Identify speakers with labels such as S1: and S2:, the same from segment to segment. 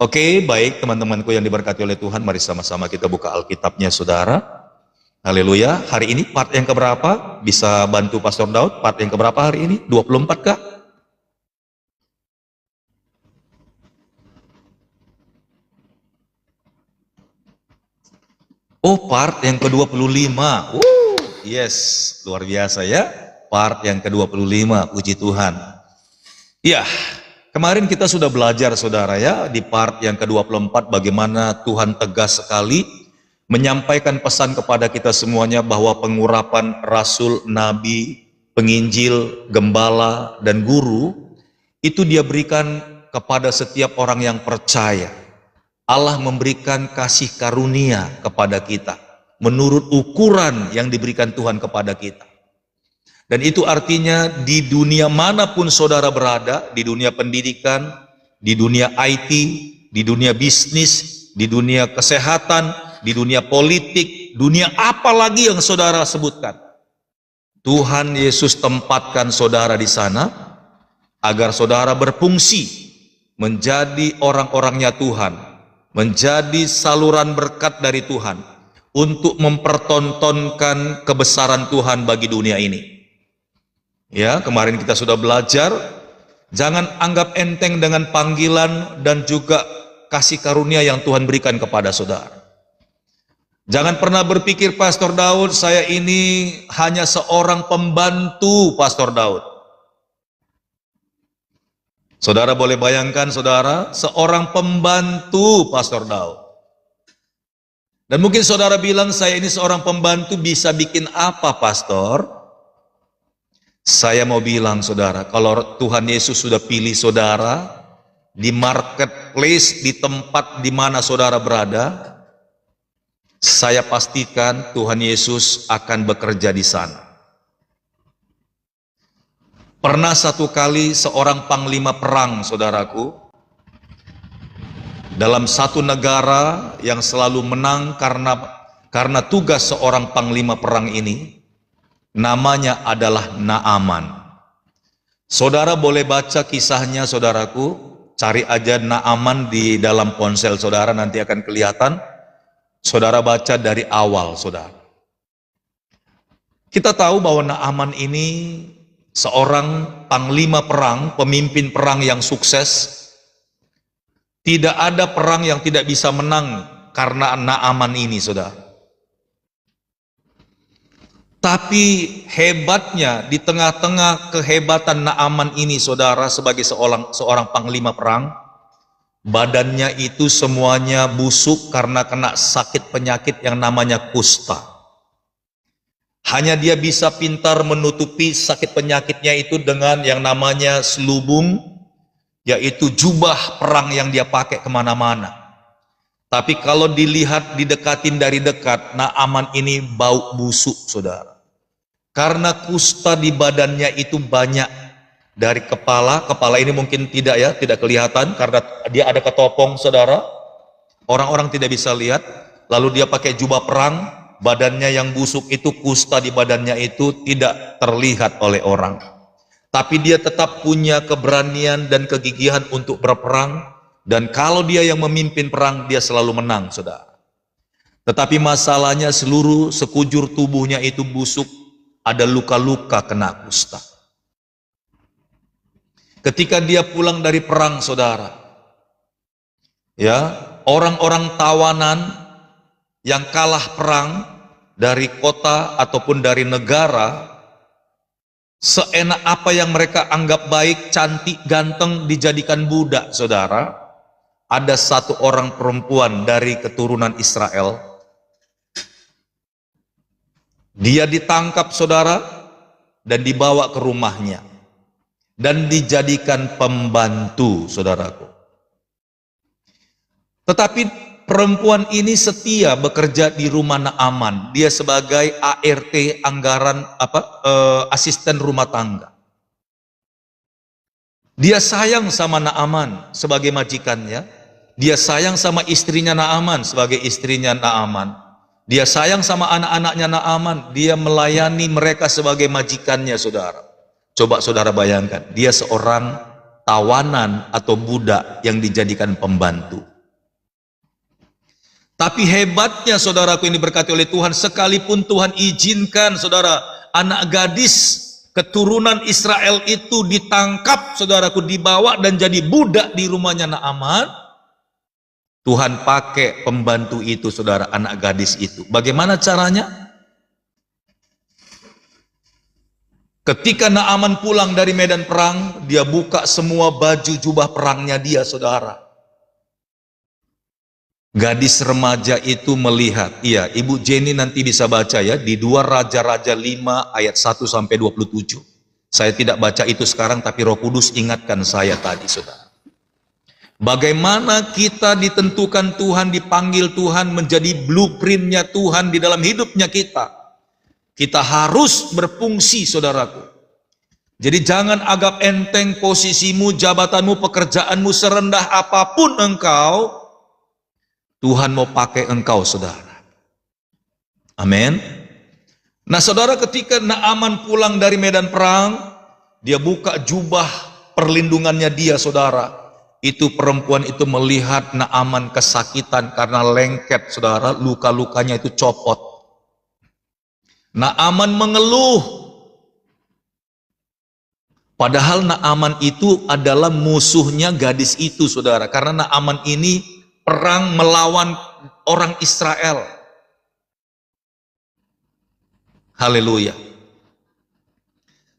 S1: Oke, baik teman-temanku yang diberkati oleh Tuhan, mari sama-sama kita buka Alkitabnya, saudara. Haleluya. Hari ini part yang keberapa? Bisa bantu Pastor Daud, part yang keberapa hari ini? 24 kah? Oh, part yang ke-25. Yes, luar biasa ya. Part yang ke-25, puji Tuhan. Ya, kemarin kita sudah belajar, saudara ya, di part yang ke-24 bagaimana Tuhan tegas sekali menyampaikan pesan kepada kita semuanya bahwa pengurapan rasul, nabi, penginjil, gembala, dan guru itu dia berikan kepada setiap orang yang percaya. Allah memberikan kasih karunia kepada kita menurut ukuran yang diberikan Tuhan kepada kita. Dan itu artinya di dunia manapun saudara berada, di dunia pendidikan, di dunia IT, di dunia bisnis, di dunia kesehatan, di dunia politik, dunia apa lagi yang saudara sebutkan, Tuhan Yesus tempatkan saudara di sana agar saudara berfungsi menjadi orang-orangnya Tuhan, menjadi saluran berkat dari Tuhan untuk mempertontonkan kebesaran Tuhan bagi dunia ini. Ya, kemarin kita sudah belajar, jangan anggap enteng dengan panggilan dan juga kasih karunia yang Tuhan berikan kepada saudara. Jangan pernah berpikir, Pastor Daud, saya ini hanya seorang pembantu Pastor Daud. Saudara boleh bayangkan, saudara, seorang pembantu Pastor Daud. Dan mungkin saudara bilang, saya ini seorang pembantu, bisa bikin apa, Pastor? Saya mau bilang, saudara, kalau Tuhan Yesus sudah pilih saudara di marketplace, di tempat di mana saudara berada, saya pastikan Tuhan Yesus akan bekerja di sana. Pernah satu kali seorang panglima perang, saudaraku, dalam satu negara yang selalu menang karena tugas seorang panglima perang ini, namanya adalah Naaman. Saudara boleh baca kisahnya, saudaraku, cari aja Naaman di dalam ponsel saudara, nanti akan kelihatan. Saudara baca dari awal, saudara. Kita tahu bahwa Naaman ini seorang panglima perang, pemimpin perang yang sukses. Tidak ada perang yang tidak bisa menang karena Naaman ini, saudara. Tapi hebatnya, di tengah-tengah kehebatan Naaman ini, saudara, sebagai seorang panglima perang, badannya itu semuanya busuk karena kena sakit penyakit yang namanya kusta. Hanya dia bisa pintar menutupi sakit penyakitnya itu dengan yang namanya selubung, yaitu jubah perang yang dia pakai kemana-mana. Tapi kalau dilihat, didekatin dari dekat, Naaman ini bau busuk, saudara. Karena kusta di badannya itu banyak. Dari kepala ini mungkin tidak ya, tidak kelihatan karena dia ada ketopong, saudara. Orang-orang tidak bisa lihat. Lalu dia pakai jubah perang, badannya yang busuk itu, kusta di badannya itu tidak terlihat oleh orang. Tapi dia tetap punya keberanian dan kegigihan untuk berperang. Dan kalau dia yang memimpin perang, dia selalu menang, saudara. Tetapi masalahnya seluruh sekujur tubuhnya itu busuk, ada luka-luka kena kusta. Ketika dia pulang dari perang, saudara, ya, orang-orang tawanan yang kalah perang dari kota ataupun dari negara, seenak apa yang mereka anggap baik, cantik, ganteng, dijadikan budak, saudara. Ada satu orang perempuan dari keturunan Israel. Dia ditangkap, saudara, dan dibawa ke rumahnya. Dan dijadikan pembantu, saudaraku. Tetapi perempuan ini setia bekerja di rumah Naaman. Dia sebagai ART, asisten rumah tangga. Dia sayang sama Naaman sebagai majikannya. Dia sayang sama istrinya Naaman sebagai istrinya Naaman. Dia sayang sama anak-anaknya Naaman. Dia melayani mereka sebagai majikannya, saudara. Coba saudara bayangkan, dia seorang tawanan atau budak yang dijadikan pembantu. Tapi hebatnya saudaraku ini diberkati oleh Tuhan, sekalipun Tuhan izinkan saudara anak gadis keturunan Israel itu ditangkap, saudaraku, dibawa dan jadi budak di rumahnya Naaman, Tuhan pakai pembantu itu, saudara, anak gadis itu. Bagaimana caranya? Ketika Naaman pulang dari medan perang, dia buka semua baju jubah perangnya dia, saudara. Gadis remaja itu melihat, iya, Ibu Jenny nanti bisa baca ya, di 2 Raja-Raja 5 ayat 1 sampai 27. Saya tidak baca itu sekarang, tapi Roh Kudus ingatkan saya tadi, saudara. Bagaimana kita ditentukan Tuhan, dipanggil Tuhan, menjadi blueprintnya Tuhan di dalam hidupnya kita. Kita harus berfungsi, saudaraku. Jadi jangan anggap enteng posisimu, jabatanmu, pekerjaanmu, serendah apapun engkau, Tuhan mau pakai engkau, saudara. Amin. Nah, saudara, ketika Naaman pulang dari medan perang, dia buka jubah perlindungannya dia, saudara. Itu perempuan itu melihat Naaman kesakitan karena lengket, saudara, luka-lukanya itu copot. Naaman mengeluh. Padahal Naaman itu adalah musuhnya gadis itu, saudara. Karena Naaman ini perang melawan orang Israel. Haleluya.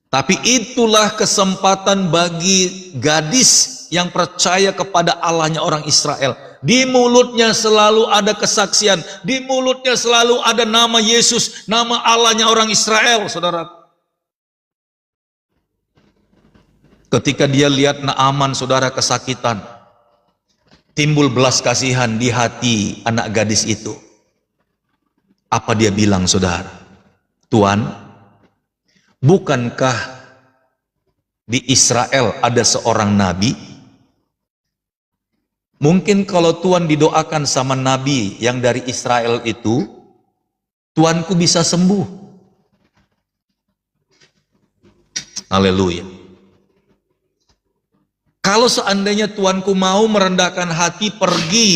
S1: Tapi itulah kesempatan bagi gadis yang percaya kepada Allahnya orang Israel. Di mulutnya selalu ada kesaksian, di mulutnya selalu ada nama Yesus, nama Allahnya orang Israel, saudara. Ketika dia lihat Naaman, saudara, kesakitan, timbul belas kasihan di hati anak gadis itu. Apa dia bilang, saudara? Tuan, bukankah di Israel ada seorang nabi? Mungkin kalau Tuhan didoakan sama nabi yang dari Israel itu, Tuanku bisa sembuh. Haleluya. Kalau seandainya Tuanku mau merendahkan hati, pergi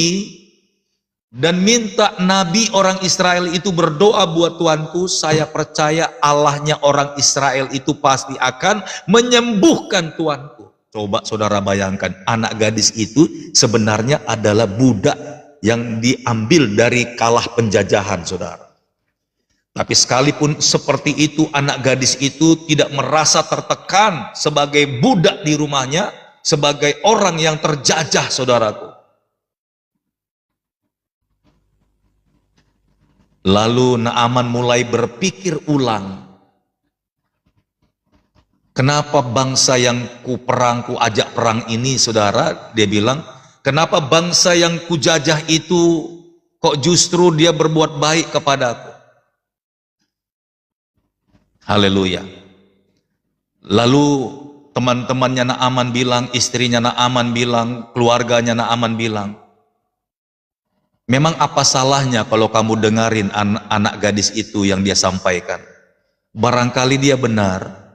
S1: dan minta nabi orang Israel itu berdoa buat Tuanku, saya percaya Allahnya orang Israel itu pasti akan menyembuhkan Tuanku. Coba saudara bayangkan, anak gadis itu sebenarnya adalah budak yang diambil dari kalah penjajahan, saudara. Tapi sekalipun seperti itu, anak gadis itu tidak merasa tertekan sebagai budak di rumahnya, sebagai orang yang terjajah, saudaraku. Lalu Naaman mulai berpikir ulang. Kenapa bangsa yang ku ajak perang ini, saudara, dia bilang, kenapa bangsa yang ku jajah itu kok justru dia berbuat baik kepadaku? Haleluya. Lalu teman-temannya Naaman bilang, istrinya Naaman bilang, keluarganya Naaman bilang, memang apa salahnya kalau kamu dengarin anak gadis itu yang dia sampaikan? Barangkali dia benar,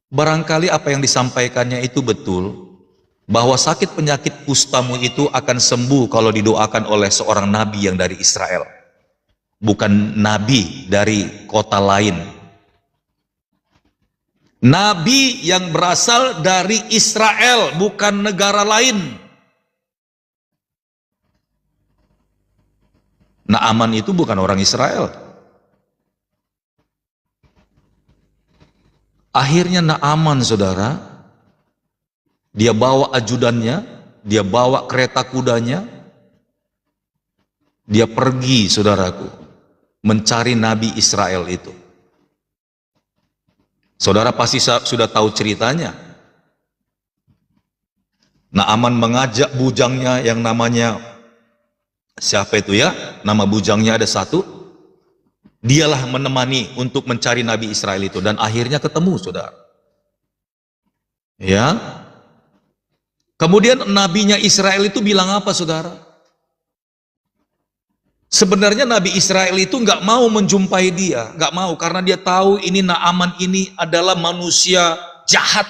S1: barangkali apa yang disampaikannya itu betul, bahwa sakit penyakit kustamu itu akan sembuh kalau didoakan oleh seorang nabi yang dari Israel, bukan nabi dari kota lain. Nabi yang berasal dari Israel, bukan negara lain. Naaman itu bukan orang Israel. Akhirnya Naaman, saudara, dia bawa ajudannya, dia bawa kereta kudanya, dia pergi, saudaraku, mencari Nabi Israel itu. Saudara pasti sudah tahu ceritanya. Naaman mengajak bujangnya yang namanya, siapa itu ya? Nama bujangnya ada satu. Dialah menemani untuk mencari Nabi Israel itu. Dan akhirnya ketemu, saudara. Ya. Kemudian nabinya Israel itu bilang apa, saudara? Sebenarnya Nabi Israel itu nggak mau menjumpai dia, nggak mau, karena dia tahu ini Naaman ini adalah manusia jahat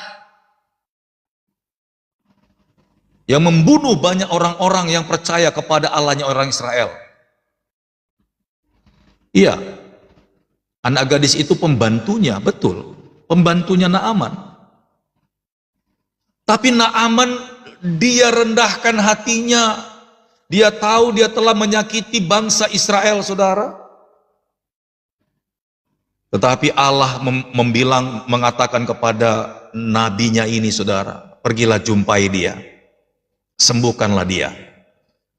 S1: yang membunuh banyak orang-orang yang percaya kepada Allahnya orang Israel. Iya, anak gadis itu pembantunya, betul. Pembantunya Naaman. Tapi Naaman, dia rendahkan hatinya. Dia tahu dia telah menyakiti bangsa Israel, saudara. Tetapi Allah mengatakan kepada nabinya ini, saudara, pergilah jumpai dia, sembuhkanlah dia.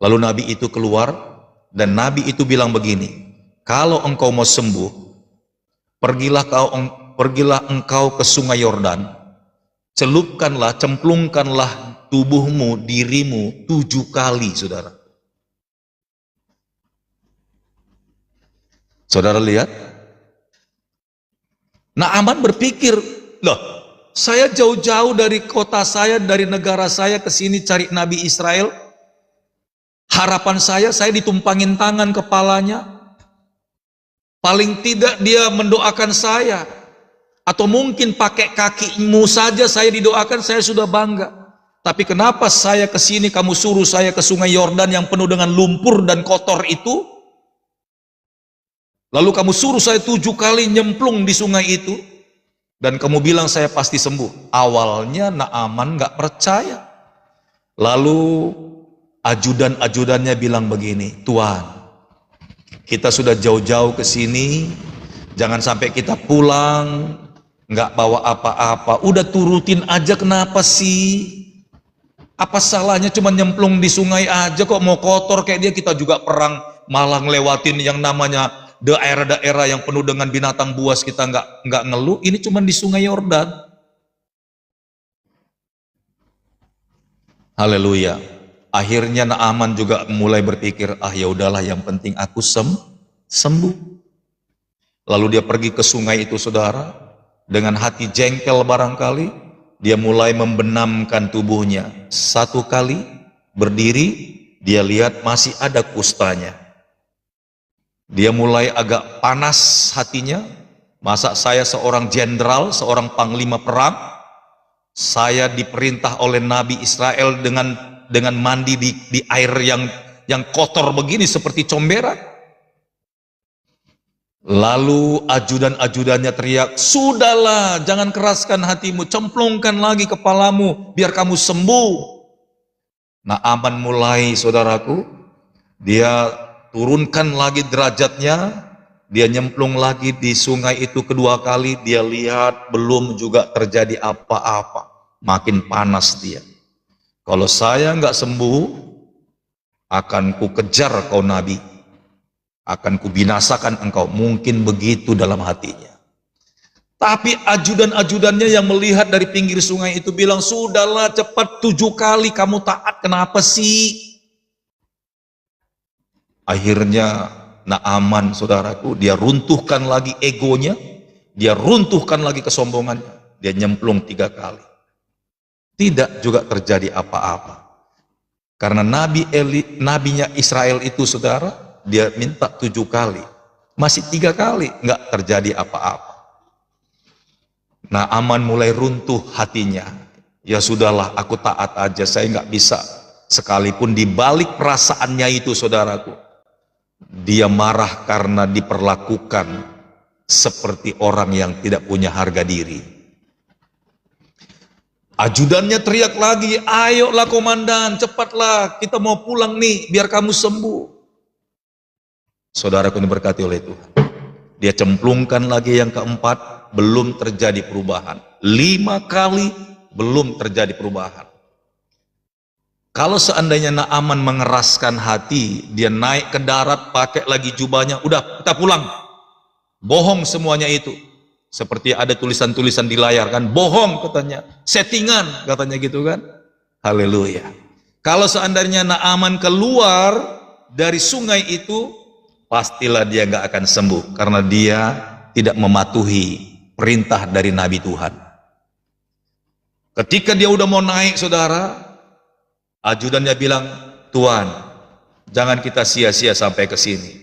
S1: Lalu nabi itu keluar, dan nabi itu bilang begini, kalau engkau mau sembuh, pergilah engkau ke sungai Yordan, celupkanlah, cemplungkanlah tubuhmu, dirimu 7 kali, saudara. Saudara lihat, Naaman berpikir, loh, saya jauh-jauh dari kota saya, dari negara saya ke sini cari Nabi Israel. Harapan saya ditumpangin tangan kepalanya. Paling tidak dia mendoakan saya. Atau mungkin pakai kakimu saja saya didoakan, saya sudah bangga. Tapi kenapa saya ke sini, kamu suruh saya ke sungai Yordan yang penuh dengan lumpur dan kotor itu? Lalu kamu suruh saya 7 kali nyemplung di sungai itu, dan kamu bilang saya pasti sembuh. Awalnya Naaman gak percaya. Lalu ajudan-ajudannya bilang begini, Tuan, kita sudah jauh-jauh ke sini, jangan sampai kita pulang gak bawa apa-apa. Udah turutin aja, kenapa sih? Apa salahnya cuma nyemplung di sungai aja, kok mau kotor kayak dia? Kita juga perang malah ngelewatin yang namanya daerah-daerah yang penuh dengan binatang buas, kita nggak ngeluh. Ini cuma di sungai Yordan. Haleluya. Akhirnya Naaman juga mulai berpikir, ya udahlah, yang penting aku sembuh. Lalu dia pergi ke sungai itu, saudara, dengan hati jengkel barangkali, dia mulai membenamkan tubuhnya. 1 kali berdiri, dia lihat masih ada kustanya. Dia mulai agak panas hatinya. Masa saya seorang jenderal, seorang panglima perang, saya diperintah oleh Nabi Israel dengan mandi di air yang kotor begini seperti comberan. Lalu ajudan-ajudannya teriak, sudahlah, jangan keraskan hatimu, cemplungkan lagi kepalamu biar kamu sembuh. Naaman mulai, saudaraku, dia turunkan lagi derajatnya, dia nyemplung lagi di sungai itu 2 kali, dia lihat belum juga terjadi apa-apa, makin panas dia. Kalau saya nggak sembuh, akan ku kejar kau nabi, akan ku binasakan engkau. Mungkin begitu dalam hatinya. Tapi ajudan-ajudannya yang melihat dari pinggir sungai itu bilang, sudahlah, cepat 7 kali kamu taat, kenapa sih? Akhirnya Naaman, saudaraku, dia runtuhkan lagi egonya, dia runtuhkan lagi kesombongannya, dia nyemplung 3 kali. Tidak juga terjadi apa-apa. Karena nabinya Israel itu, saudara, dia minta 7 kali, masih 3 kali nggak terjadi apa-apa. Naaman mulai runtuh hatinya. Ya sudahlah, aku taat aja, saya nggak bisa. Sekalipun di balik perasaannya itu, saudaraku, dia marah karena diperlakukan seperti orang yang tidak punya harga diri. Ajudannya teriak lagi, ayolah komandan, cepatlah, kita mau pulang nih, biar kamu sembuh. Saudaraku yang diberkati oleh Tuhan, dia cemplungkan lagi yang keempat, belum terjadi perubahan. 5 kali belum terjadi perubahan. Kalau seandainya Naaman mengeraskan hati, dia naik ke darat, pakai lagi jubahnya, udah kita pulang. Bohong semuanya itu. Seperti ada tulisan-tulisan di layar kan, bohong katanya, settingan katanya gitu kan. Haleluya. Kalau seandainya Naaman keluar dari sungai itu, pastilah dia nggak akan sembuh, karena dia tidak mematuhi perintah dari Nabi Tuhan. Ketika dia udah mau naik, saudara, ajudannya bilang, Tuan, jangan kita sia-sia sampai ke sini.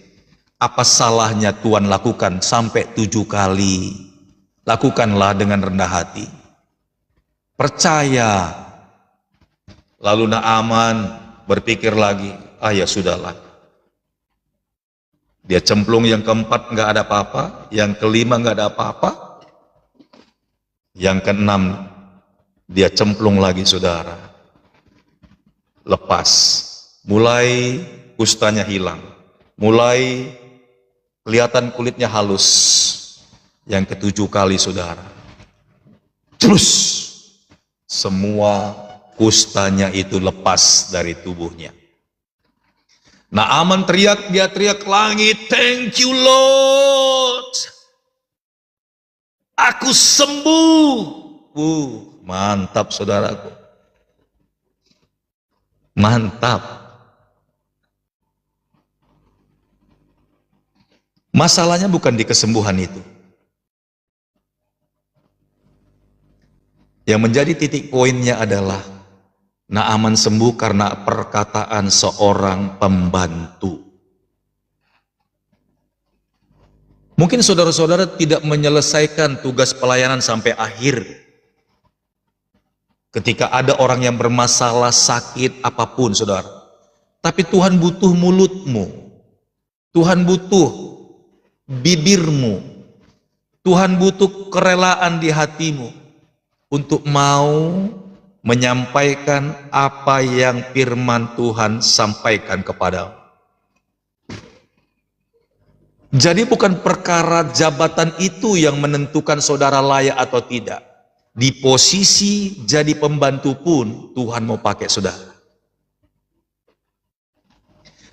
S1: Apa salahnya Tuan lakukan sampai 7 kali? Lakukanlah dengan rendah hati. Percaya. Lalu Naaman berpikir lagi, ya sudahlah. Dia cemplung yang keempat nggak ada apa-apa, yang kelima nggak ada apa-apa, yang keenam dia cemplung lagi saudara. Lepas, mulai kustanya hilang, mulai kelihatan kulitnya halus. Yang ketujuh kali saudara, terus semua kustanya itu lepas dari tubuhnya. Naaman teriak, dia teriak ke langit, "Thank you Lord, aku sembuh." Mantap saudaraku, mantap. Masalahnya bukan di kesembuhan itu. Yang menjadi titik poinnya adalah Naaman sembuh karena perkataan seorang pembantu. Mungkin saudara-saudara tidak menyelesaikan tugas pelayanan sampai akhir. Ketika ada orang yang bermasalah, sakit, apapun saudara. Tapi Tuhan butuh mulutmu. Tuhan butuh bibirmu. Tuhan butuh kerelaan di hatimu untuk mau menyampaikan apa yang firman Tuhan sampaikan kepadamu. Jadi bukan perkara jabatan itu yang menentukan saudara layak atau tidak. Di posisi jadi pembantu pun Tuhan mau pakai saudara.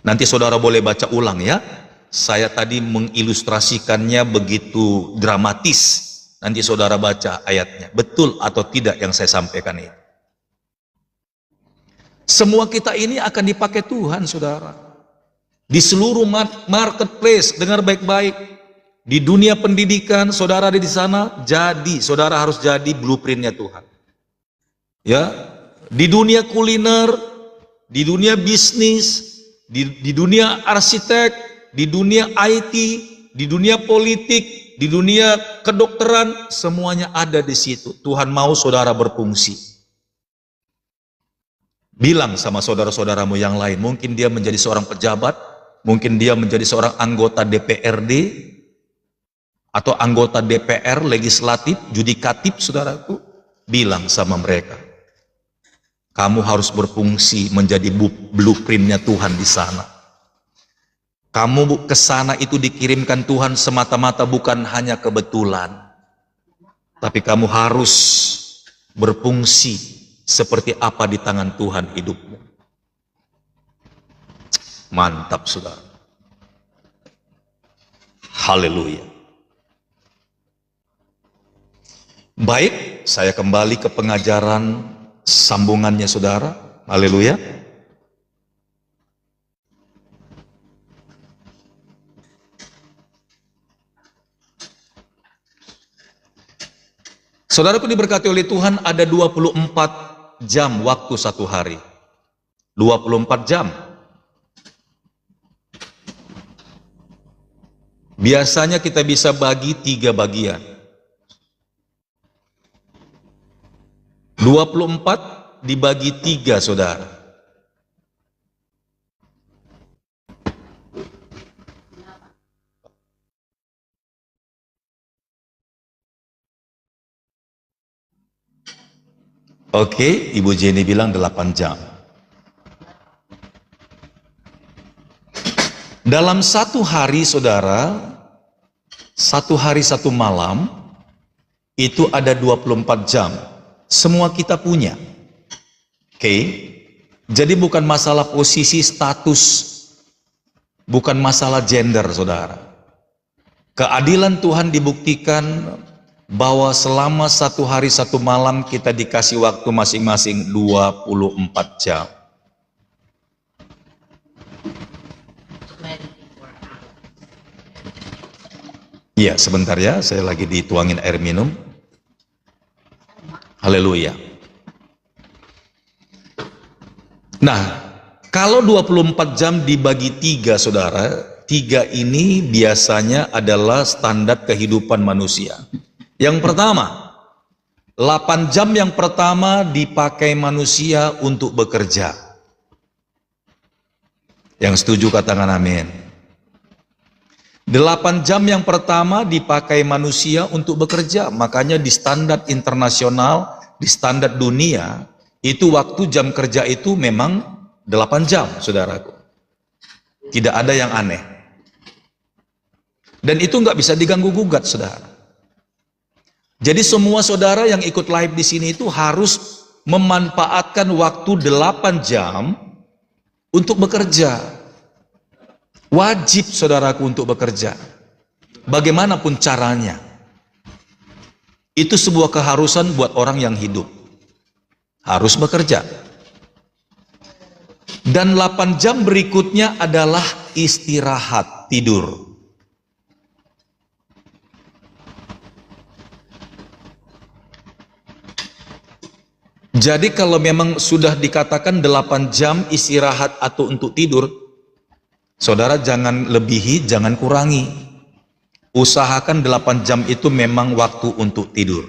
S1: Nanti saudara boleh baca ulang ya. Saya tadi mengilustrasikannya begitu dramatis. Nanti saudara baca ayatnya, betul atau tidak yang saya sampaikan ini. Semua kita ini akan dipakai Tuhan saudara. Di seluruh marketplace, dengar baik-baik. Di dunia pendidikan, saudara ada di sana, saudara harus jadi blueprintnya Tuhan. Ya, di dunia kuliner, di dunia bisnis, di dunia arsitek, di dunia IT, di dunia politik, di dunia kedokteran, semuanya ada di situ. Tuhan mau saudara berfungsi. Bilang sama saudara-saudaramu yang lain, mungkin dia menjadi seorang pejabat, mungkin dia menjadi seorang anggota DPRD, atau anggota DPR, legislatif, judikatif, saudaraku. Bilang sama mereka, kamu harus berfungsi menjadi blueprintnya Tuhan di sana. Kamu ke sana itu dikirimkan Tuhan semata-mata bukan hanya kebetulan. Tapi kamu harus berfungsi seperti apa di tangan Tuhan hidupmu. Mantap saudara. Haleluya. Baik, saya kembali ke pengajaran sambungannya saudara. Haleluya. Saudaraku diberkati oleh Tuhan, ada 24 jam waktu satu hari. 24 jam. Biasanya kita bisa bagi 3 bagian. 24 dibagi 3 saudara. Oke, Ibu Jenny bilang 8 jam. Dalam satu hari saudara, satu hari satu malam, itu ada 24 jam. Semua kita punya. Oke, jadi bukan masalah posisi, status, bukan masalah gender saudara. Keadilan Tuhan dibuktikan bahwa selama satu hari satu malam kita dikasih waktu masing-masing 24 jam. Ya, sebentar ya, saya lagi dituangin air minum. Haleluya. Nah, kalau 24 jam dibagi 3 saudara, 3 ini biasanya adalah standar kehidupan manusia. Yang pertama, 8 jam yang pertama dipakai manusia untuk bekerja. Yang setuju katakan amin. 8 jam yang pertama dipakai manusia untuk bekerja. Makanya di standar internasional, di standar dunia, itu waktu jam kerja itu memang 8 jam, saudaraku. Tidak ada yang aneh. Dan itu nggak bisa diganggu-gugat, saudara. Jadi semua saudara yang ikut live di sini itu harus memanfaatkan waktu 8 jam untuk bekerja. Wajib saudaraku untuk bekerja. Bagaimanapun caranya. Itu sebuah keharusan buat orang yang hidup. Harus bekerja. Dan 8 jam berikutnya adalah istirahat, tidur. Jadi kalau memang sudah dikatakan 8 jam istirahat atau untuk tidur, saudara jangan lebihi, jangan kurangi. Usahakan 8 jam itu memang waktu untuk tidur.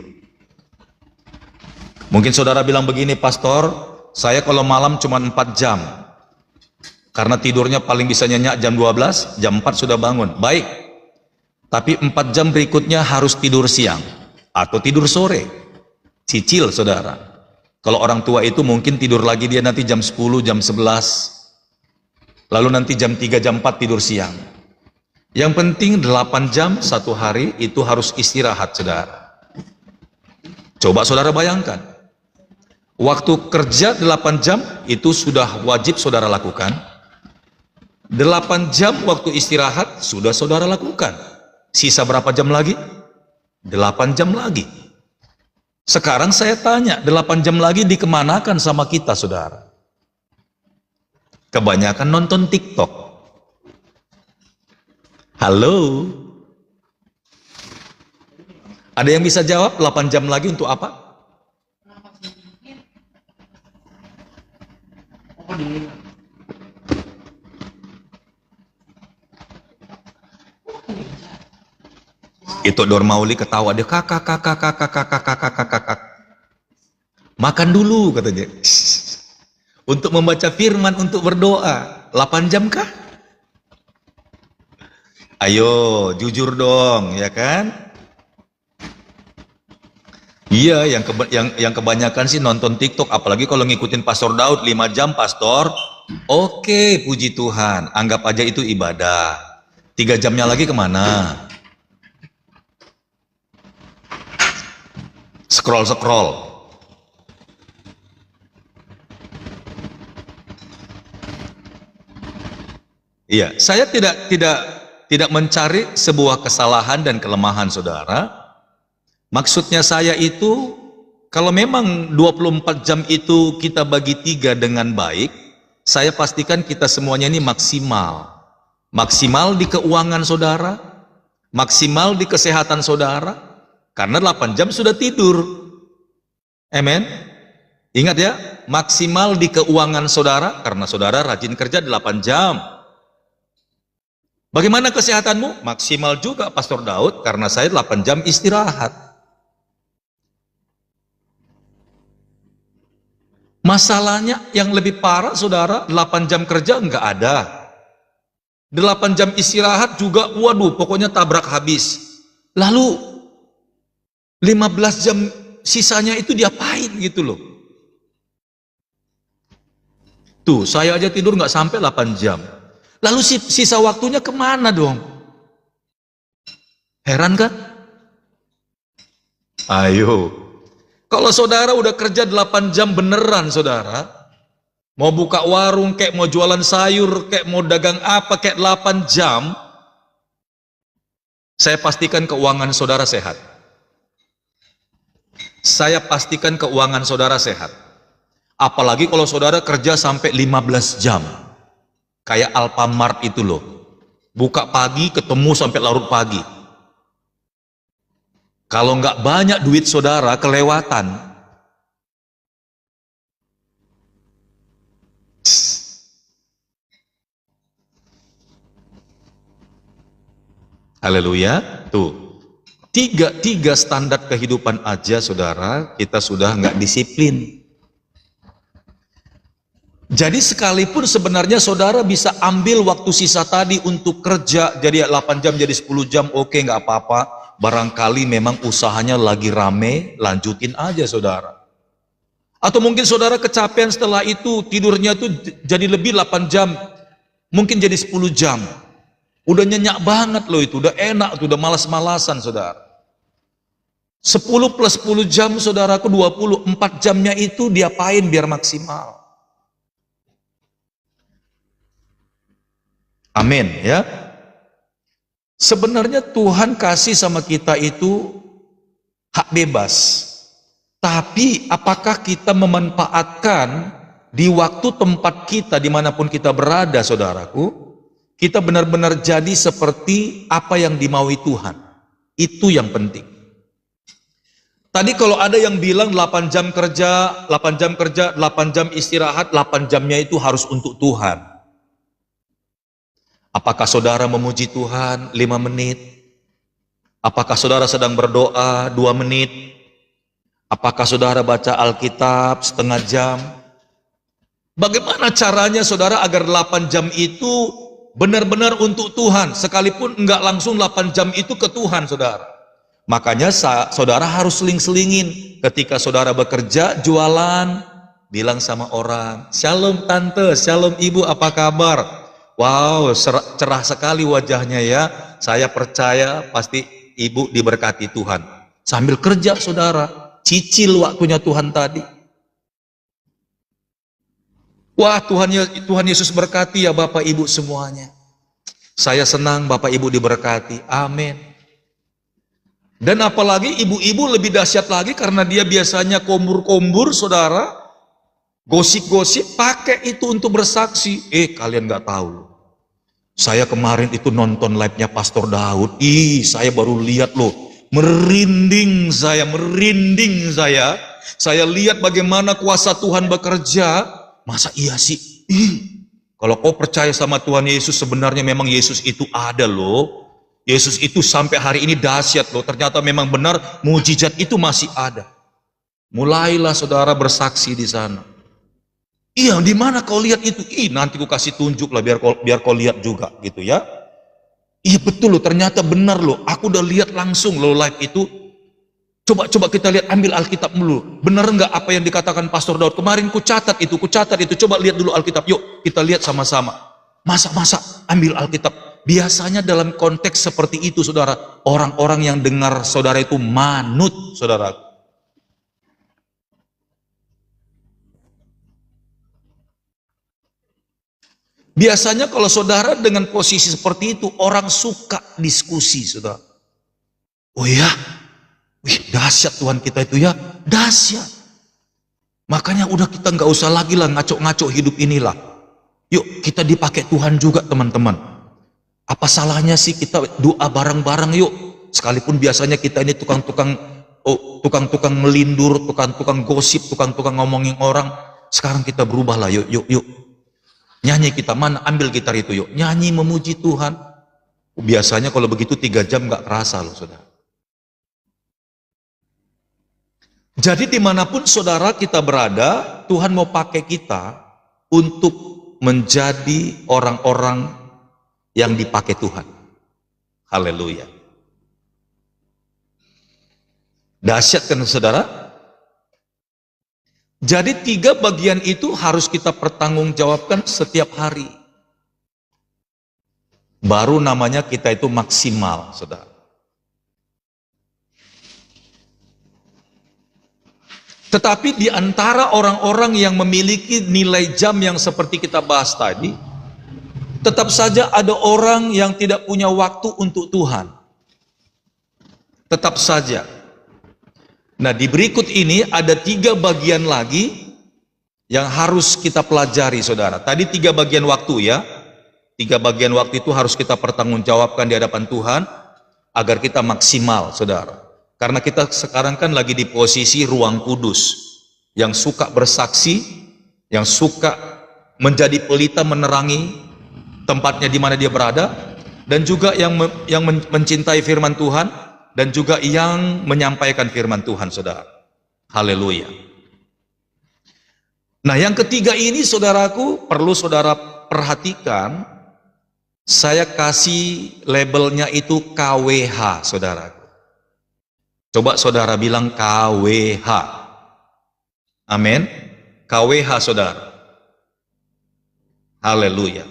S1: Mungkin saudara bilang begini, Pastor, saya kalau malam cuma 4 jam. Karena tidurnya paling bisa nyenyak jam 12, jam 4 sudah bangun. Baik. Tapi 4 jam berikutnya harus tidur siang. Atau tidur sore. Cicil saudara. Kalau orang tua itu mungkin tidur lagi dia nanti jam 10, jam 11. Lalu nanti jam 3, jam 4 tidur siang. Yang penting 8 jam satu hari itu harus istirahat, saudara. Coba saudara bayangkan. Waktu kerja 8 jam itu sudah wajib saudara lakukan. 8 jam waktu istirahat sudah saudara lakukan. Sisa berapa jam lagi? 8 jam lagi. Sekarang saya tanya, 8 jam lagi dikemanakan sama kita, saudara? Kebanyakan nonton TikTok. Halo? Ada yang bisa jawab 8 jam lagi untuk apa? Itu Dor Mauli ketawa, dia kakak. Makan dulu katanya. Untuk membaca firman, untuk berdoa. 8 jam kah? Ayo, jujur dong, ya kan? Iya, yang kebanyakan sih nonton TikTok, apalagi kalau ngikutin Pastor Daud 5 jam, Pastor. Oke, puji Tuhan, anggap aja itu ibadah. 3 jamnya lagi kemana? Scroll. Iya, saya tidak mencari sebuah kesalahan dan kelemahan saudara. Maksudnya saya itu, kalau memang 24 jam itu kita bagi 3 dengan baik, saya pastikan kita semuanya ini maksimal. Maksimal di keuangan saudara, maksimal di kesehatan saudara, karena 8 jam sudah tidur. Amen. Ingat ya, maksimal di keuangan saudara, karena saudara rajin kerja 8 jam. Bagaimana kesehatanmu? Maksimal juga Pastor Daud, karena saya 8 jam istirahat. Masalahnya yang lebih parah saudara, 8 jam kerja enggak ada. 8 jam istirahat juga, waduh pokoknya tabrak habis. Lalu 15 jam sisanya itu diapain gitu loh. Tuh, saya aja tidur nggak sampai 8 jam. Lalu sisa waktunya kemana dong? Heran kan? Ayo. Kalau saudara udah kerja 8 jam beneran saudara, mau buka warung, kayak mau jualan sayur, kayak mau dagang apa, kayak 8 jam, saya pastikan keuangan saudara sehat. Saya pastikan keuangan saudara sehat. Apalagi kalau saudara kerja sampai 15 jam. Kayak Alfamart itu loh. Buka pagi, ketemu sampai larut pagi. Kalau nggak banyak duit saudara, kelewatan. Haleluya. Tuh. Tiga standar kehidupan aja saudara, kita sudah nggak disiplin. Jadi sekalipun sebenarnya saudara bisa ambil waktu sisa tadi untuk kerja, jadi 8 jam jadi 10 jam, oke, nggak apa-apa. Barangkali memang usahanya lagi rame, lanjutin aja saudara. Atau mungkin saudara kecapean setelah itu, tidurnya tuh jadi lebih 8 jam, mungkin jadi 10 jam. Udah nyenyak banget loh itu, udah enak tuh, udah malas-malasan saudara. 10 plus 10 jam saudaraku, 24 jamnya itu diapain biar maksimal. Amin ya. Sebenarnya Tuhan kasih sama kita itu hak bebas. Tapi apakah kita memanfaatkan di waktu tempat kita dimanapun kita berada saudaraku, kita benar-benar jadi seperti apa yang dimaui Tuhan. Itu yang penting. Tadi kalau ada yang bilang 8 jam kerja, 8 jam kerja, 8 jam istirahat, 8 jamnya itu harus untuk Tuhan. Apakah saudara memuji Tuhan 5 menit? Apakah saudara sedang berdoa 2 menit? Apakah saudara baca Alkitab setengah jam? Bagaimana caranya saudara agar 8 jam itu benar-benar untuk Tuhan, sekalipun enggak langsung 8 jam itu ke Tuhan saudara? Makanya saudara harus seling-selingin. Ketika saudara bekerja, jualan, bilang sama orang, "Shalom tante, shalom ibu, apa kabar? Wow, cerah sekali wajahnya ya. Saya percaya pasti ibu diberkati Tuhan." Sambil kerja saudara, cicil waktunya Tuhan tadi. Wah, Tuhan Yesus berkati ya Bapak Ibu semuanya. Saya senang Bapak Ibu diberkati. Amin. Dan apalagi ibu-ibu lebih dahsyat lagi karena dia biasanya kombur-kombur saudara, gosip-gosip, pakai itu untuk bersaksi. Kalian nggak tahu. Saya kemarin itu nonton live-nya Pastor Daud. Saya baru lihat loh. Merinding saya. Saya lihat bagaimana kuasa Tuhan bekerja. Masa iya sih? Kalau kau percaya sama Tuhan Yesus, sebenarnya memang Yesus itu ada loh. Yesus itu sampai hari ini dahsyat loh. Ternyata memang benar mujizat itu masih ada. Mulailah saudara bersaksi di sana. Iya, di mana kau lihat itu? Nanti ku kasih tunjuk lah biar kau lihat juga gitu ya. Iya betul loh, ternyata benar loh. Aku udah lihat langsung loh live itu. Coba kita lihat, ambil Alkitab dulu. Benar enggak apa yang dikatakan Pastor Daud? Kemarin ku catat itu. Coba lihat dulu Alkitab. Yuk kita lihat sama-sama. Masa ambil Alkitab. Biasanya dalam konteks seperti itu saudara, orang-orang yang dengar saudara itu manut saudara. Biasanya kalau saudara dengan posisi seperti itu, orang suka diskusi saudara. Oh ya, dahsyat Tuhan kita itu ya, dahsyat. Makanya udah kita nggak usah lagi lah ngaco-ngaco hidup inilah. Yuk kita dipakai Tuhan juga teman-teman. Apa salahnya sih kita doa bareng-bareng yuk. Sekalipun biasanya kita ini tukang-tukang melindur, tukang-tukang gosip, tukang-tukang ngomongin orang. Sekarang kita berubah lah, yuk. Nyanyi kita, mana ambil gitar itu yuk. Nyanyi memuji Tuhan. Biasanya kalau begitu 3 jam nggak kerasa loh saudara. Jadi dimanapun saudara kita berada, Tuhan mau pakai kita untuk menjadi orang-orang yang dipakai Tuhan. Haleluya. Dahsyat kan saudara? Jadi 3 bagian itu harus kita pertanggungjawabkan setiap hari. Baru namanya kita itu maksimal, saudara. Tetapi di antara orang-orang yang memiliki nilai jam yang seperti kita bahas tadi, tetap saja ada orang yang tidak punya waktu untuk Tuhan. Tetap saja. Nah, di berikut ini ada 3 bagian lagi yang harus kita pelajari, saudara. Tadi 3 bagian waktu ya. 3 bagian waktu itu harus kita pertanggungjawabkan di hadapan Tuhan agar kita maksimal, saudara. Karena kita sekarang kan lagi di posisi ruang kudus, yang suka bersaksi, yang suka menjadi pelita menerangi tempatnya di mana dia berada, dan juga yang mencintai firman Tuhan, dan juga yang menyampaikan firman Tuhan, saudara. Haleluya. Nah, yang ketiga ini saudaraku perlu saudara perhatikan, saya kasih labelnya itu KWH, saudaraku. Coba saudara bilang KWH. Amin. KWH, saudara. Haleluya.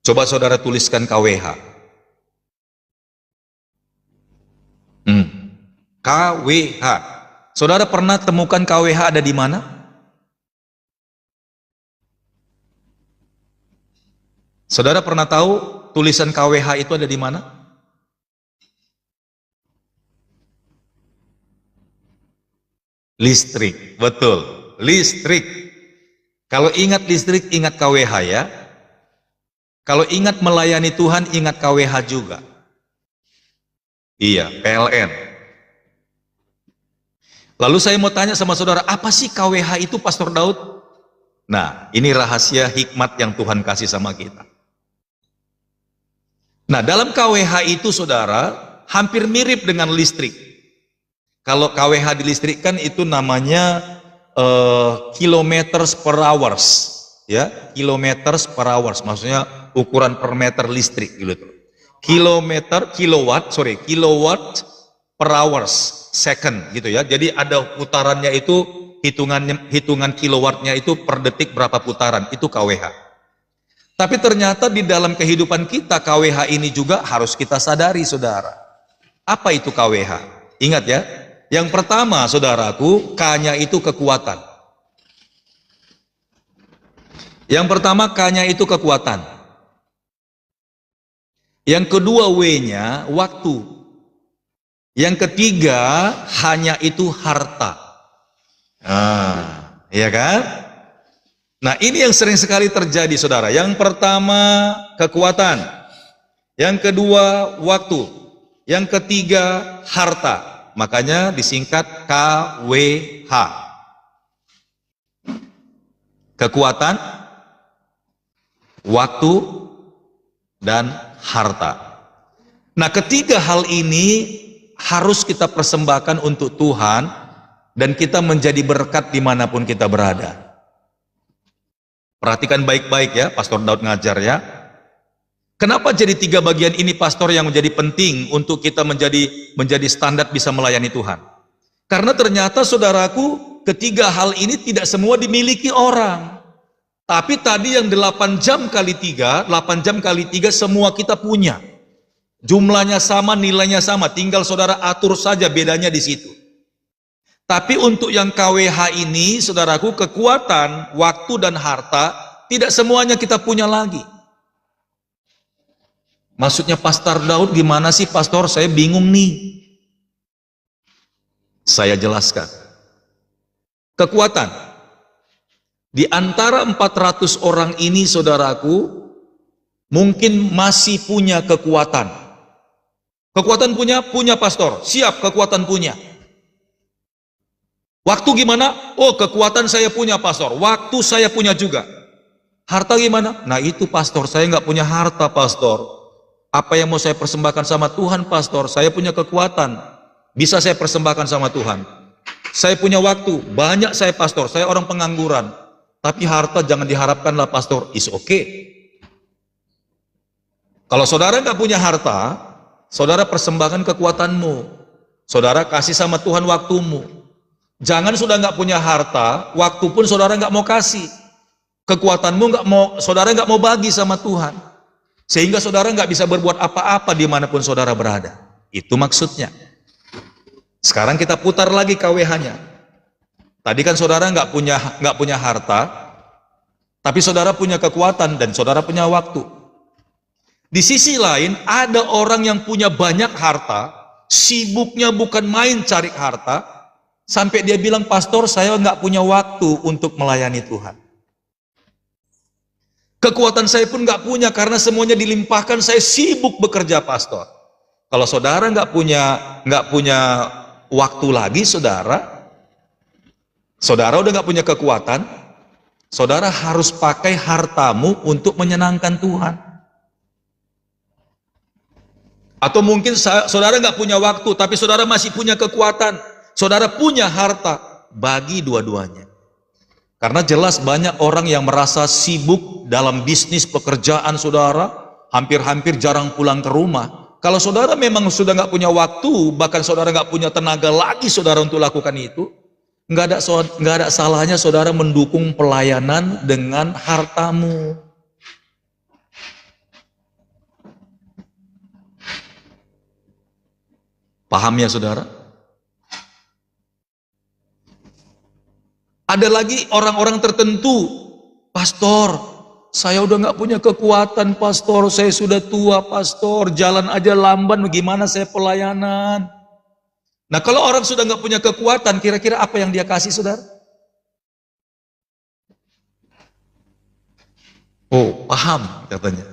S1: Coba saudara tuliskan KWH. KWH. Saudara pernah temukan KWH ada di mana? Saudara pernah tahu tulisan KWH itu ada di mana? Listrik, betul. Listrik. Kalau ingat listrik, ingat KWH ya. Kalau ingat melayani Tuhan, ingat KWH juga. Iya, PLN. Lalu saya mau tanya sama saudara, apa sih KWH itu, Pastor Daud? Nah, ini rahasia hikmat yang Tuhan kasih sama kita. Nah, dalam KWH itu saudara, hampir mirip dengan listrik. Kalau KWH dilistrikkan itu namanya kilometers per hours, ya, kilometers per hours, maksudnya ukuran per meter listrik gitu. Kilowatt per hours, second gitu ya. Jadi ada putarannya itu, hitungan kilowattnya itu per detik berapa putaran, itu KWH. Tapi ternyata di dalam kehidupan kita KWH ini juga harus kita sadari, saudara. Apa itu KWH? Ingat ya, yang pertama saudaraku, K-nya itu kekuatan. Yang pertama K-nya itu kekuatan. Yang kedua W-nya waktu. Yang ketiga H-nya itu harta. Nah, iya kan? Nah, ini yang sering sekali terjadi, saudara. Yang pertama kekuatan, yang kedua waktu, yang ketiga harta. Makanya disingkat KWH. Kekuatan, waktu, dan harta. Nah, ketiga hal ini harus kita persembahkan untuk Tuhan, dan kita menjadi berkat dimanapun kita berada. Perhatikan baik-baik ya, Pastor Daud ngajar ya. Kenapa jadi tiga bagian ini, Pastor, yang menjadi penting untuk kita menjadi standar bisa melayani Tuhan? Karena ternyata saudaraku, ketiga hal ini tidak semua dimiliki orang. Tapi tadi yang 8 jam kali 3 semua kita punya. Jumlahnya sama, nilainya sama, tinggal saudara atur saja bedanya di situ. Tapi untuk yang KWH ini, saudaraku, kekuatan, waktu, dan harta, tidak semuanya kita punya lagi. Maksudnya Pastor Daud, gimana sih Pastor? Saya bingung nih. Saya jelaskan. Kekuatan. Di antara 400 orang ini, saudaraku, mungkin masih punya kekuatan. Kekuatan punya Pastor. Siap, kekuatan punya. Waktu gimana? Oh, kekuatan saya punya, Pastor. Waktu saya punya juga. Harta gimana? Nah itu, Pastor, saya nggak punya harta, Pastor. Apa yang mau saya persembahkan sama Tuhan, Pastor? Saya punya kekuatan, bisa saya persembahkan sama Tuhan. Saya punya waktu, banyak saya, Pastor. Saya orang pengangguran. Tapi harta jangan diharapkanlah, Pastor. Is okay. Kalau saudara nggak punya harta, saudara persembahkan kekuatanmu. Saudara kasih sama Tuhan waktumu. Jangan sudah nggak punya harta, waktu pun saudara nggak mau kasih, kekuatanmu saudara nggak mau bagi sama Tuhan, sehingga saudara nggak bisa berbuat apa-apa dimanapun saudara berada. Itu maksudnya. Sekarang kita putar lagi KWH-nya. Tadi kan saudara nggak punya harta, tapi saudara punya kekuatan dan saudara punya waktu. Di sisi lain ada orang yang punya banyak harta, sibuknya bukan main cari harta. Sampai dia bilang, Pastor, saya nggak punya waktu untuk melayani Tuhan. Kekuatan saya pun nggak punya karena semuanya dilimpahkan, saya sibuk bekerja, Pastor. Kalau saudara nggak punya waktu lagi, saudara udah nggak punya kekuatan, saudara harus pakai hartamu untuk menyenangkan Tuhan. Atau mungkin saudara nggak punya waktu, tapi saudara masih punya kekuatan. saudara punya harta, bagi dua-duanya. Karena jelas banyak orang yang merasa sibuk dalam bisnis pekerjaan saudara, hampir-hampir jarang pulang ke rumah. Kalau saudara memang sudah nggak punya waktu, bahkan saudara nggak punya tenaga lagi saudara untuk lakukan itu, nggak ada salahnya saudara mendukung pelayanan dengan hartamu. Paham ya saudara? Ada lagi orang-orang tertentu, pastor, saya udah nggak punya kekuatan, pastor, saya sudah tua, pastor, jalan aja lamban, bagaimana saya pelayanan? Nah, kalau orang sudah nggak punya kekuatan, kira-kira apa yang dia kasih, saudara? Oh, paham katanya.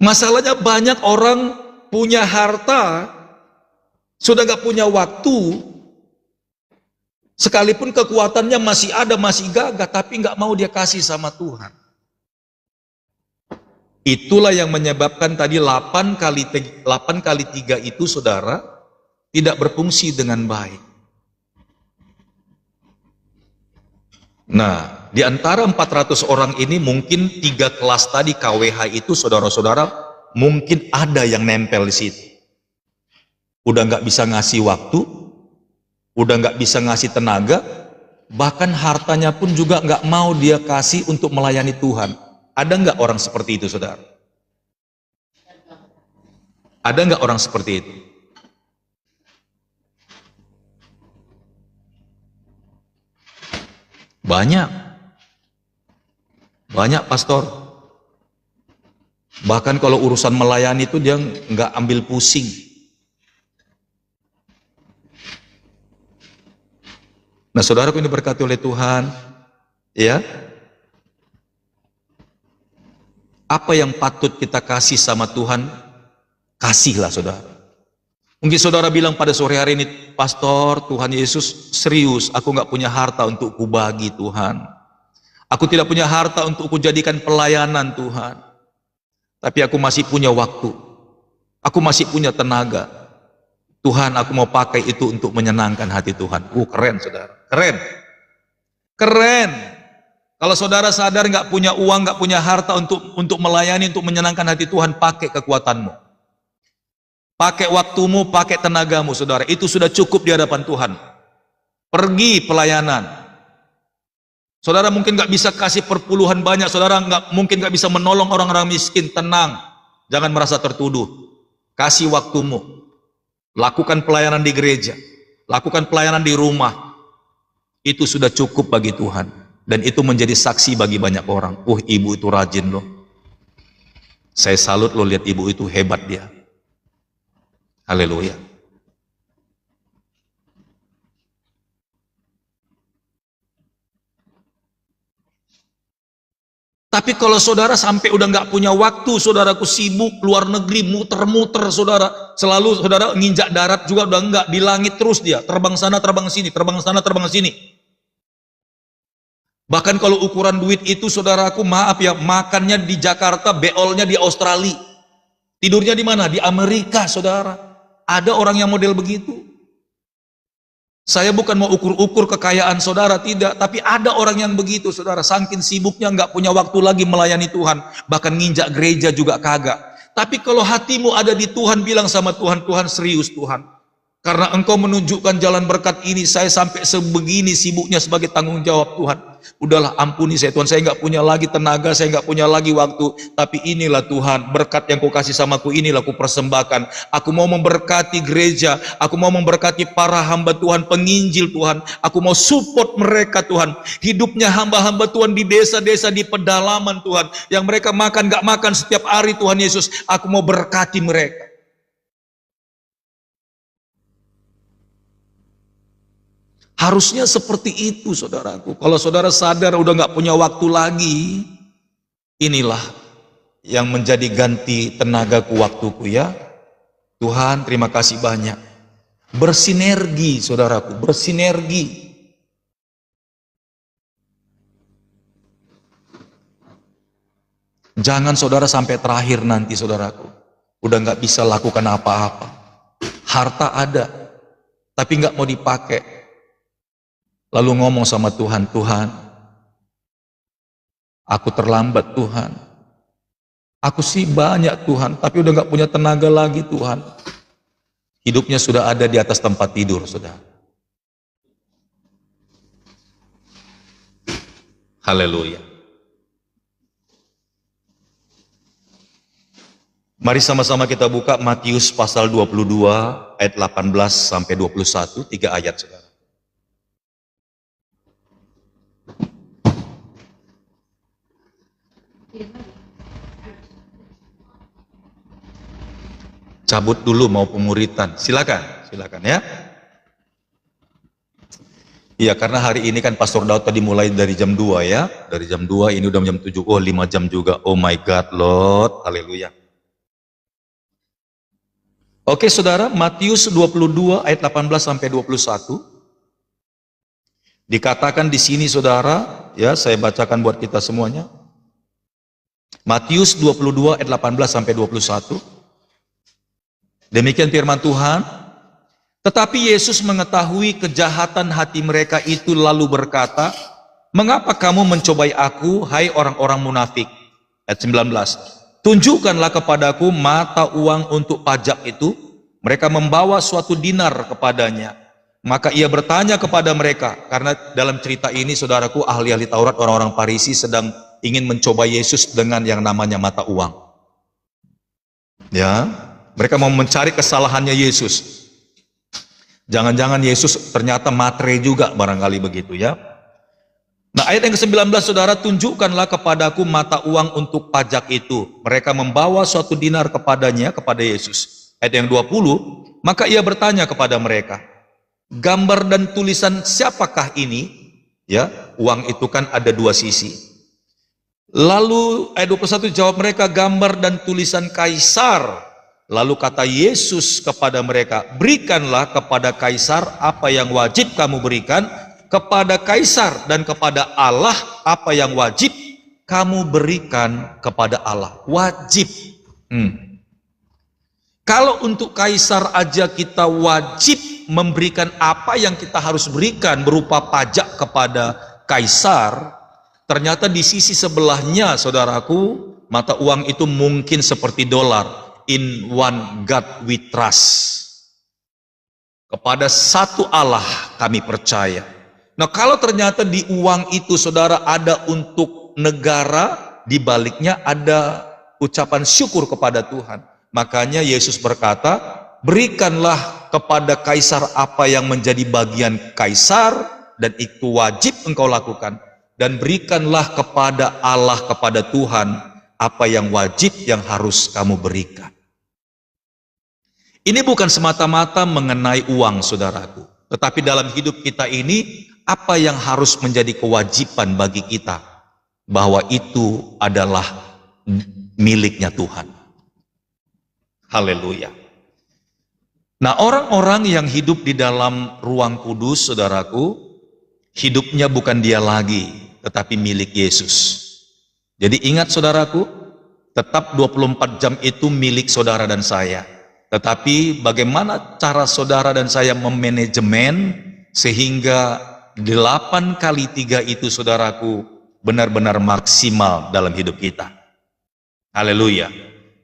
S1: Masalahnya banyak orang punya harta, sudah nggak punya waktu, sekalipun kekuatannya masih ada, masih gagah, tapi nggak mau dia kasih sama Tuhan. Itulah yang menyebabkan tadi 8 kali 3 itu saudara tidak berfungsi dengan baik. Nah, di antara 400 orang ini mungkin 3 kelas tadi KWH itu saudara-saudara mungkin ada yang nempel di situ. Udah nggak bisa ngasih waktu, udah nggak bisa ngasih tenaga, bahkan hartanya pun juga nggak mau dia kasih untuk melayani Tuhan. Ada nggak orang seperti itu, saudara? Ada nggak orang seperti itu? Banyak. Banyak, pastor. Bahkan kalau urusan melayani itu dia nggak ambil pusing. Nah, saudaraku ini berkati oleh Tuhan, ya. Apa yang patut kita kasih sama Tuhan, kasihlah saudara. Mungkin saudara bilang pada sore hari ini, pastor, Tuhan Yesus serius, aku nggak punya harta untuk kubagi Tuhan. Aku tidak punya harta untuk kujadikan pelayanan Tuhan. Tapi aku masih punya waktu. Aku masih punya tenaga. Tuhan, aku mau pakai itu untuk menyenangkan hati Tuhan. Keren saudara, keren. Keren. Kalau saudara sadar nggak punya uang, nggak punya harta untuk melayani, untuk menyenangkan hati Tuhan, pakai kekuatanmu. Pakai waktumu, pakai tenagamu, saudara. Itu sudah cukup di hadapan Tuhan. Pergi pelayanan. Saudara mungkin nggak bisa kasih perpuluhan banyak, saudara mungkin nggak bisa menolong orang-orang miskin. Tenang, jangan merasa tertuduh. Kasih waktumu. Lakukan pelayanan di gereja. Lakukan pelayanan di rumah. Itu sudah cukup bagi Tuhan. Dan itu menjadi saksi bagi banyak orang. Ibu itu rajin loh. Saya salut loh, lihat ibu itu hebat dia. Haleluya. Tapi kalau saudara sampai udah nggak punya waktu, saudaraku sibuk luar negeri, muter-muter saudara, selalu saudara nginjak darat juga udah nggak, di langit terus dia, terbang sana, terbang sini, terbang sana, terbang sini. Bahkan kalau ukuran duit itu saudaraku, maaf ya, makannya di Jakarta, beolnya di Australia. Tidurnya di mana? Di Amerika, saudara. Ada orang yang model begitu. Saya bukan mau ukur-ukur kekayaan saudara, tidak. Tapi ada orang yang begitu, saudara. Saking sibuknya nggak punya waktu lagi melayani Tuhan. Bahkan nginjak gereja juga kagak. Tapi kalau hatimu ada di Tuhan, bilang sama Tuhan, Tuhan serius Tuhan. Karena engkau menunjukkan jalan berkat ini, saya sampai sebegini sibuknya sebagai tanggung jawab Tuhan. Udahlah ampuni saya Tuhan, saya nggak punya lagi tenaga, saya nggak punya lagi waktu. Tapi inilah Tuhan, berkat yang kau kasih samaku inilah ku persembahkan. Aku mau memberkati gereja, aku mau memberkati para hamba Tuhan, penginjil Tuhan. Aku mau support mereka Tuhan. Hidupnya hamba-hamba Tuhan di desa-desa, di pedalaman Tuhan. Yang mereka makan nggak makan setiap hari Tuhan Yesus. Aku mau berkati mereka. Harusnya seperti itu saudaraku. Kalau saudara sadar udah nggak punya waktu lagi, inilah yang menjadi ganti tenagaku, waktuku ya. Tuhan terima kasih banyak. Bersinergi saudaraku, bersinergi. Jangan saudara sampai terakhir nanti saudaraku. Udah nggak bisa lakukan apa-apa. Harta ada, tapi nggak mau dipakai. Lalu ngomong sama Tuhan, Tuhan, aku terlambat Tuhan. Aku sih banyak Tuhan, tapi udah nggak punya tenaga lagi Tuhan. Hidupnya sudah ada di atas tempat tidur, saudara. Haleluya. Mari sama-sama kita buka Matius pasal 22 ayat 18 sampai 21, 3 ayat, saudara. Cabut dulu mau pemuritan. Silakan ya. Iya, karena hari ini kan Pastor Daud tadi mulai dari jam 2 ya. Dari jam 2 ini udah jam 7. Oh, 5 jam juga. Oh my God, Lord. Haleluya. Oke, saudara, Matius 22 ayat 18 sampai 21. Dikatakan di sini, saudara, ya, saya bacakan buat kita semuanya. Matius 22 ayat 18 sampai 21. Demikian firman Tuhan. Tetapi Yesus mengetahui kejahatan hati mereka itu lalu berkata, mengapa kamu mencobai aku, hai orang-orang munafik? Ayat 19. Tunjukkanlah kepadaku mata uang untuk pajak itu. Mereka membawa suatu dinar kepadanya. Maka ia bertanya kepada mereka, karena dalam cerita ini saudaraku, ahli-ahli Taurat, orang-orang Farisi sedang ingin mencoba Yesus dengan yang namanya mata uang. Ya, mereka mau mencari kesalahannya Yesus. Jangan-jangan Yesus ternyata matre juga, barangkali begitu ya. Nah, ayat yang ke-19, saudara, tunjukkanlah kepadaku mata uang untuk pajak itu. Mereka membawa suatu dinar kepadanya, kepada Yesus. Ayat yang 20, maka ia bertanya kepada mereka, gambar dan tulisan siapakah ini? Ya, uang itu kan ada dua sisi. Lalu ayat 21 jawab mereka, gambar dan tulisan Kaisar. Lalu kata Yesus kepada mereka, berikanlah kepada Kaisar apa yang wajib kamu berikan, kepada Kaisar dan kepada Allah apa yang wajib kamu berikan kepada Allah. Wajib. Kalau untuk Kaisar aja kita wajib memberikan apa yang kita harus berikan berupa pajak kepada Kaisar, ternyata di sisi sebelahnya, saudaraku, mata uang itu mungkin seperti dolar. In one God we trust. Kepada satu Allah kami percaya. Nah, kalau ternyata di uang itu, saudara, ada untuk negara, di baliknya ada ucapan syukur kepada Tuhan. Makanya Yesus berkata, berikanlah kepada Kaisar apa yang menjadi bagian Kaisar, dan itu wajib engkau lakukan. Dan berikanlah kepada Allah, kepada Tuhan, apa yang wajib, yang harus kamu berikan. Ini bukan semata-mata mengenai uang, saudaraku. Tetapi dalam hidup kita ini, apa yang harus menjadi kewajiban bagi kita, bahwa itu adalah miliknya Tuhan. Haleluya. Nah, orang-orang yang hidup di dalam ruang kudus, saudaraku, hidupnya bukan dia lagi, tetapi milik Yesus. Jadi ingat, saudaraku, tetap 24 jam itu milik saudara dan saya. Tetapi bagaimana cara saudara dan saya memanajemen sehingga 8 kali 3 itu, saudaraku, benar-benar maksimal dalam hidup kita. Haleluya.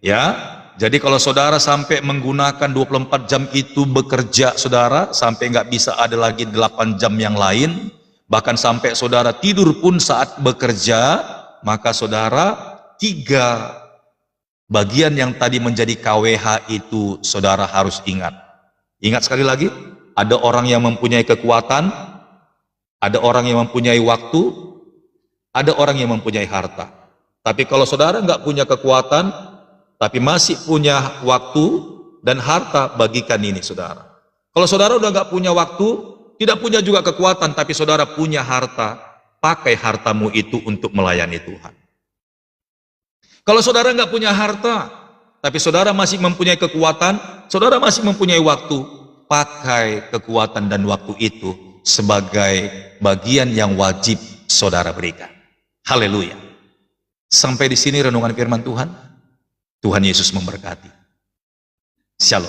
S1: Ya, jadi kalau saudara sampai menggunakan 24 jam itu bekerja, saudara, sampai nggak bisa ada lagi 8 jam yang lain, bahkan sampai saudara tidur pun saat bekerja, maka saudara, 3 bagian yang tadi menjadi KWH itu saudara harus ingat. Ingat sekali lagi, ada orang yang mempunyai kekuatan, ada orang yang mempunyai waktu, ada orang yang mempunyai harta. Tapi kalau saudara nggak punya kekuatan, tapi masih punya waktu dan harta, bagikan ini, saudara. Kalau saudara udah nggak punya waktu, tidak punya juga kekuatan, tapi saudara punya harta, pakai hartamu itu untuk melayani Tuhan. Kalau saudara nggak punya harta, tapi saudara masih mempunyai kekuatan, saudara masih mempunyai waktu, pakai kekuatan dan waktu itu sebagai bagian yang wajib saudara berikan. Haleluya. Sampai di sini renungan firman Tuhan. Tuhan Yesus memberkati. Shalom.